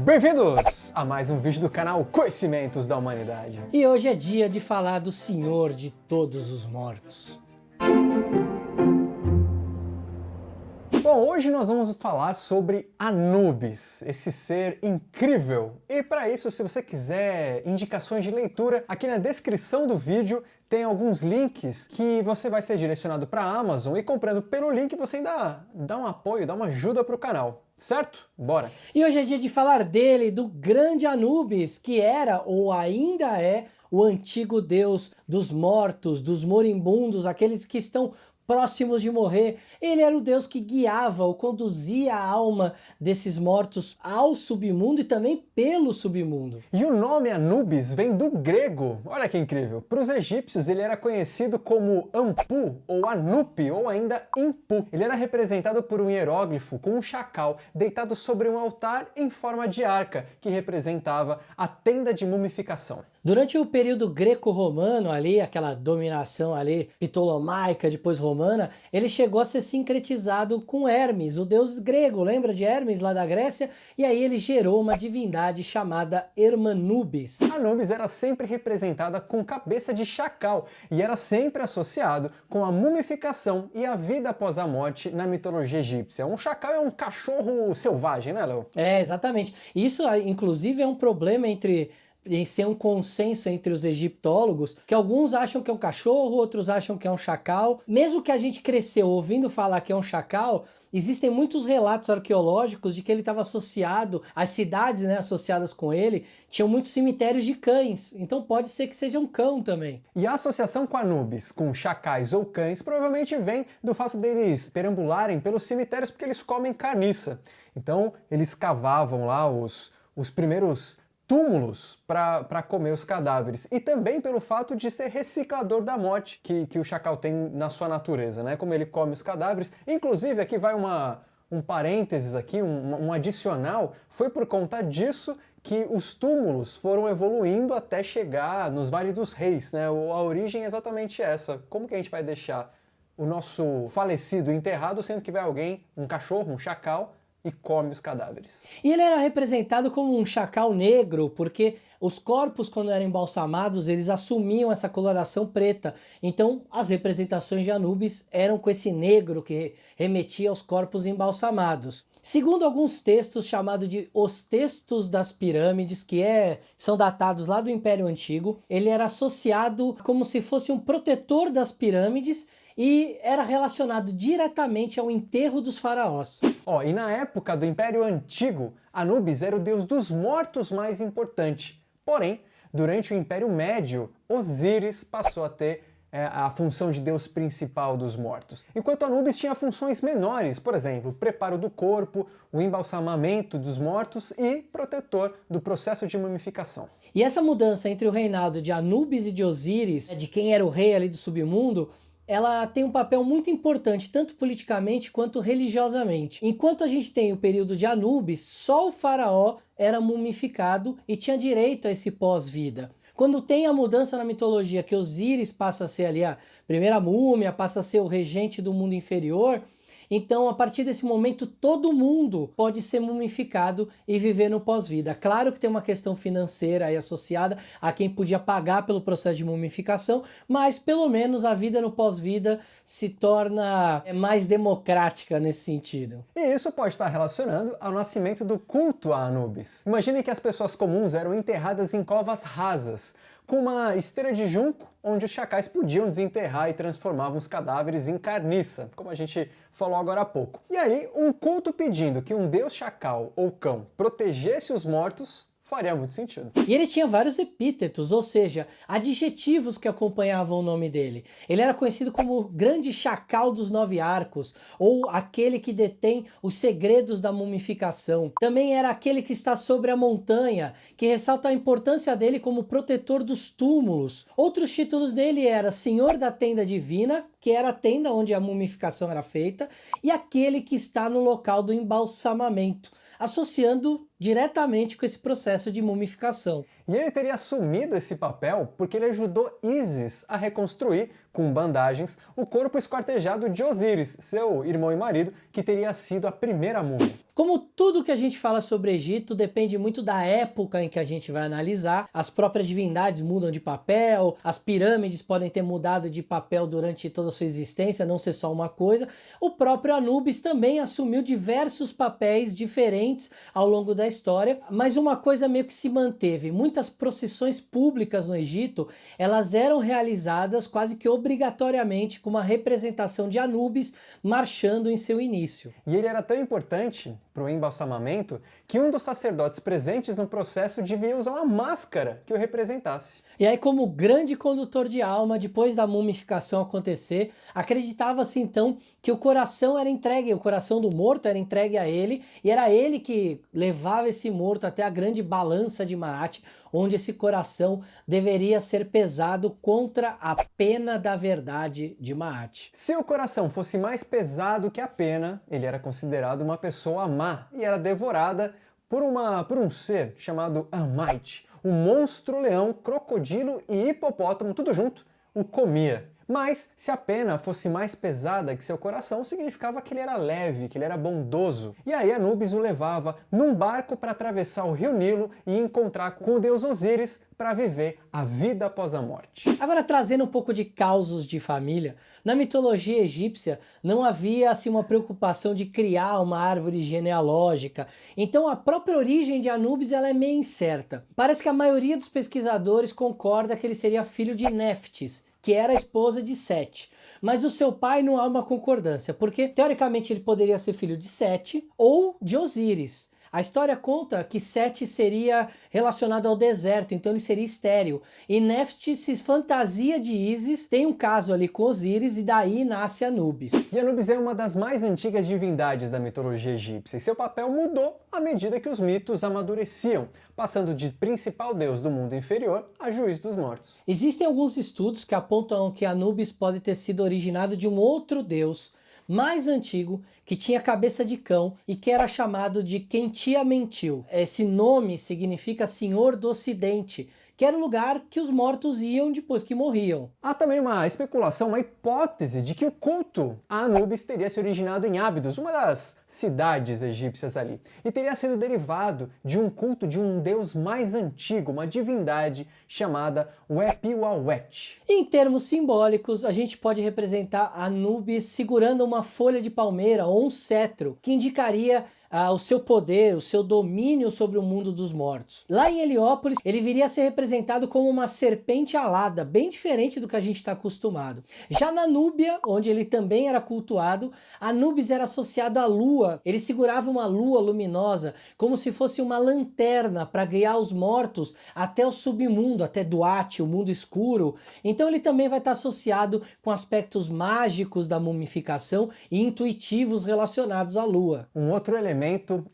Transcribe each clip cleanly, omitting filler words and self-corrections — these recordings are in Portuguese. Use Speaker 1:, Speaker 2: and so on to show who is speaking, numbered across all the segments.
Speaker 1: Bem-vindos a mais um vídeo do canal Conhecimentos da Humanidade.
Speaker 2: E hoje é dia de falar do Senhor de todos os mortos.
Speaker 1: Bom, hoje nós vamos falar sobre Anubis, esse ser incrível. E para isso, se você quiser indicações de leitura, aqui na descrição do vídeo tem alguns links que você vai ser direcionado para a Amazon e comprando pelo link você ainda dá um apoio, dá uma ajuda para o canal. Certo? Bora!
Speaker 2: E hoje é dia de falar dele, do grande Anubis, que era ou ainda é o antigo deus dos mortos, dos moribundos, aqueles que estão próximos de morrer. Ele era o deus que guiava ou conduzia a alma desses mortos ao submundo e também pelo submundo.
Speaker 1: E o nome Anubis vem do grego. Olha que incrível. Para os egípcios ele era conhecido como Anpu, ou Anupi, ou ainda Impu. Ele era representado por um hieróglifo com um chacal deitado sobre um altar em forma de arca, que representava a tenda de mumificação.
Speaker 2: Durante o período greco-romano ali, aquela dominação ali ptolomaica, depois romana, ele chegou a ser sincretizado com Hermes, o deus grego, lembra de Hermes lá da Grécia? E aí ele gerou uma divindade chamada Hermanubis.
Speaker 1: Anubis era sempre representada com cabeça de chacal e era sempre associado com a mumificação e a vida após a morte na mitologia egípcia. Um chacal é um cachorro selvagem, né, Léo?
Speaker 2: É, exatamente. Isso, inclusive, é um problema em ser um consenso entre os egiptólogos, que alguns acham que é um cachorro, outros acham que é um chacal. Mesmo que a gente cresceu ouvindo falar que é um chacal, existem muitos relatos arqueológicos de que ele estava associado, as cidades, né, associadas com ele, tinham muitos cemitérios de cães, então pode ser que seja um cão também.
Speaker 1: E a associação com Anubis, com chacais ou cães, provavelmente vem do fato deles perambularem pelos cemitérios porque eles comem carniça. Então eles cavavam lá os primeiros túmulos para comer os cadáveres, e também pelo fato de ser reciclador da morte que o chacal tem na sua natureza, né? Como ele come os cadáveres. Inclusive, aqui vai um parênteses aqui, um adicional, foi por conta disso que os túmulos foram evoluindo até chegar nos Vales dos Reis, né? A origem é exatamente essa. Como que a gente vai deixar o nosso falecido enterrado, sendo que vai alguém, um cachorro, um chacal, e come os cadáveres.
Speaker 2: E ele era representado como um chacal negro, porque os corpos, quando eram embalsamados, eles assumiam essa coloração preta. Então, as representações de Anubis eram com esse negro que remetia aos corpos embalsamados. Segundo alguns textos chamados de Os Textos das Pirâmides, que são datados lá do Império Antigo, ele era associado como se fosse um protetor das pirâmides e era relacionado diretamente ao enterro dos faraós.
Speaker 1: E na época do Império Antigo, Anubis era o deus dos mortos mais importante. Porém, durante o Império Médio, Osíris passou a ter a função de deus principal dos mortos. Enquanto Anubis tinha funções menores, por exemplo, o preparo do corpo, o embalsamamento dos mortos e protetor do processo de mumificação.
Speaker 2: E essa mudança entre o reinado de Anubis e de Osíris, de quem era o rei ali do submundo, ela tem um papel muito importante, tanto politicamente quanto religiosamente. Enquanto a gente tem o período de Anubis, só o faraó era mumificado e tinha direito a esse pós-vida. Quando tem a mudança na mitologia, que Osíris passa a ser ali a primeira múmia, passa a ser o regente do mundo inferior, então, a partir desse momento, todo mundo pode ser mumificado e viver no pós-vida. Claro que tem uma questão financeira aí associada a quem podia pagar pelo processo de mumificação, mas pelo menos a vida no pós-vida se torna mais democrática nesse sentido.
Speaker 1: E isso pode estar relacionando ao nascimento do culto a Anubis. Imaginem que as pessoas comuns eram enterradas em covas rasas, com uma esteira de junco, onde os chacais podiam desenterrar e transformavam os cadáveres em carniça, como a gente falou agora há pouco. E aí, um culto pedindo que um deus chacal ou cão protegesse os mortos faria muito sentido.
Speaker 2: E ele tinha vários epítetos, ou seja, adjetivos que acompanhavam o nome dele. Ele era conhecido como o grande chacal dos 9 arcos, ou aquele que detém os segredos da mumificação. Também era aquele que está sobre a montanha, que ressalta a importância dele como protetor dos túmulos. Outros títulos dele era Senhor da Tenda Divina, que era a tenda onde a mumificação era feita, e aquele que está no local do embalsamamento, associando diretamente com esse processo de mumificação.
Speaker 1: E ele teria assumido esse papel porque ele ajudou Ísis a reconstruir, com bandagens, o corpo esquartejado de Osíris, seu irmão e marido, que teria sido a primeira múmia.
Speaker 2: Como tudo que a gente fala sobre o Egito depende muito da época em que a gente vai analisar, as próprias divindades mudam de papel, as pirâmides podem ter mudado de papel durante toda a sua existência, não ser só uma coisa. O próprio Anubis também assumiu diversos papéis diferentes ao longo da história, mas uma coisa meio que se manteve. Muitas procissões públicas no Egito, elas eram realizadas quase que obrigatoriamente com uma representação de Anubis marchando em seu início.
Speaker 1: E ele era tão importante para o embalsamamento que um dos sacerdotes presentes no processo devia usar uma máscara que o representasse.
Speaker 2: E aí, como grande condutor de alma, depois da mumificação acontecer, acreditava-se então que o coração era entregue, o coração do morto era entregue a ele, e era ele que levava esse morto até a grande balança de Maat, onde esse coração deveria ser pesado contra a pena da verdade de Maat.
Speaker 1: Se o coração fosse mais pesado que a pena, ele era considerado uma pessoa má e era devorada por um ser chamado Amite. O monstro, leão, crocodilo e hipopótamo, tudo junto, o comia. Mas se a pena fosse mais pesada que seu coração, significava que ele era leve, que ele era bondoso. E aí Anubis o levava num barco para atravessar o rio Nilo e encontrar com o deus Osíris para viver a vida após a morte.
Speaker 2: Agora, trazendo um pouco de causos de família, na mitologia egípcia não havia assim, uma preocupação de criar uma árvore genealógica. Então a própria origem de Anubis ela é meio incerta. Parece que a maioria dos pesquisadores concorda que ele seria filho de Néftis, que era a esposa de Sete. Mas o seu pai não há uma concordância, porque teoricamente ele poderia ser filho de Sete ou de Osíris. A história conta que Sete seria relacionado ao deserto, então ele seria estéril. E Néftis se fantasia de Ísis, tem um caso ali com Osíris e daí nasce Anubis.
Speaker 1: E Anubis é uma das mais antigas divindades da mitologia egípcia e seu papel mudou à medida que os mitos amadureciam, passando de principal deus do mundo inferior a juiz dos mortos.
Speaker 2: Existem alguns estudos que apontam que Anubis pode ter sido originado de um outro deus mais antigo, que tinha cabeça de cão e que era chamado de Khentiamentil. Esse nome significa Senhor do Ocidente, que era o lugar que os mortos iam depois que morriam.
Speaker 1: Há também uma especulação, uma hipótese de que o culto a Anubis teria se originado em Ábidos, uma das cidades egípcias ali, e teria sido derivado de um culto de um deus mais antigo, uma divindade chamada Uepiwawet.
Speaker 2: Em termos simbólicos, a gente pode representar Anubis segurando uma folha de palmeira ou um cetro, que indicaria o seu poder, o seu domínio sobre o mundo dos mortos. Lá em Heliópolis, ele viria a ser representado como uma serpente alada, bem diferente do que a gente está acostumado. Já na Núbia, onde ele também era cultuado, Anubis era associado à lua. Ele segurava uma lua luminosa, como se fosse uma lanterna para guiar os mortos até o submundo, até Duat, o mundo escuro. Então ele também vai estar associado com aspectos mágicos da mumificação e intuitivos relacionados à lua.
Speaker 1: Um outro elemento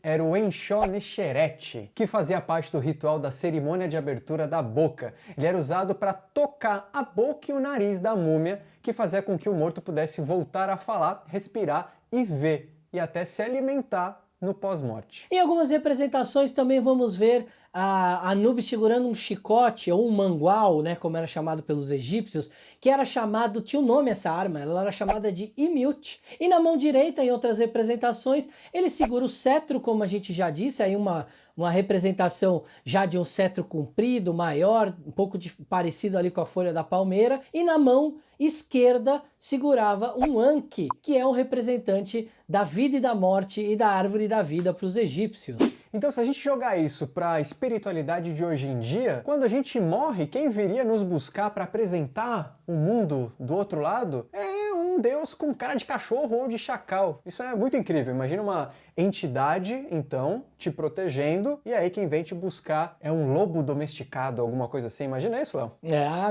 Speaker 1: era o Enxó-Nexerete, que fazia parte do ritual da cerimônia de abertura da boca. Ele era usado para tocar a boca e o nariz da múmia, que fazia com que o morto pudesse voltar a falar, respirar e ver, e até se alimentar no pós-morte.
Speaker 2: Em algumas representações também vamos ver a Anubis segurando um chicote ou um mangual, né, como era chamado pelos egípcios, que era chamado, tinha um nome essa arma, ela era chamada de Imiut. E na mão direita, em outras representações, ele segura o cetro, como a gente já disse, aí uma representação já de um cetro comprido, maior, um pouco parecido ali com a folha da palmeira, e na mão esquerda segurava um Anki, que é o representante da vida e da morte e da árvore da vida para os egípcios.
Speaker 1: Então, se a gente jogar isso para a espiritualidade de hoje em dia, quando a gente morre, quem viria nos buscar para apresentar o mundo do outro lado é um deus com cara de cachorro ou de chacal. Isso é muito incrível. Imagina uma entidade, então, te protegendo, e aí quem vem te buscar é um lobo domesticado, alguma coisa assim. Imagina isso, Léo?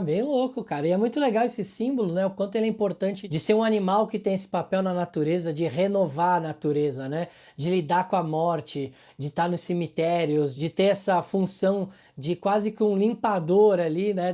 Speaker 2: Bem louco, cara. E é muito legal esse símbolo, né? O quanto ele é importante de ser um animal que tem esse papel na natureza, de renovar a natureza, né? De lidar com a morte, de estar nos cemitérios, de ter essa função de quase que um limpador ali, né?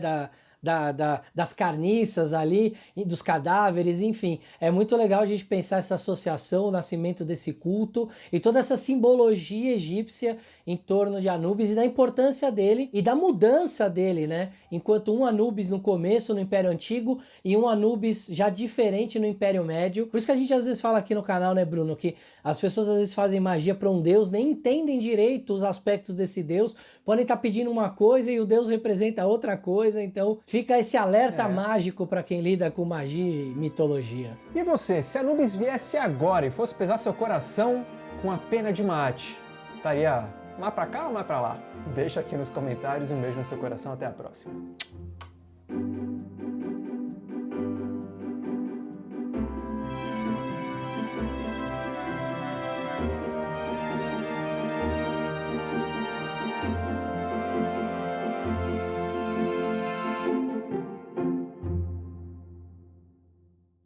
Speaker 2: Das carniças ali, dos cadáveres, enfim. É muito legal a gente pensar essa associação, o nascimento desse culto e toda essa simbologia egípcia em torno de Anubis e da importância dele e da mudança dele, né? Enquanto um Anubis no começo, no Império Antigo, e um Anubis já diferente no Império Médio. Por isso que a gente às vezes fala aqui no canal, né, Bruno, que as pessoas às vezes fazem magia para um deus, nem entendem direito os aspectos desse deus, podem estar pedindo uma coisa e o deus representa outra coisa, então fica esse alerta mágico para quem lida com magia e mitologia.
Speaker 1: E você, se Anubis viesse agora e fosse pesar seu coração com a pena de mate, estaria mais pra cá ou mais pra lá? Deixa aqui nos comentários, um beijo no seu coração, até a próxima.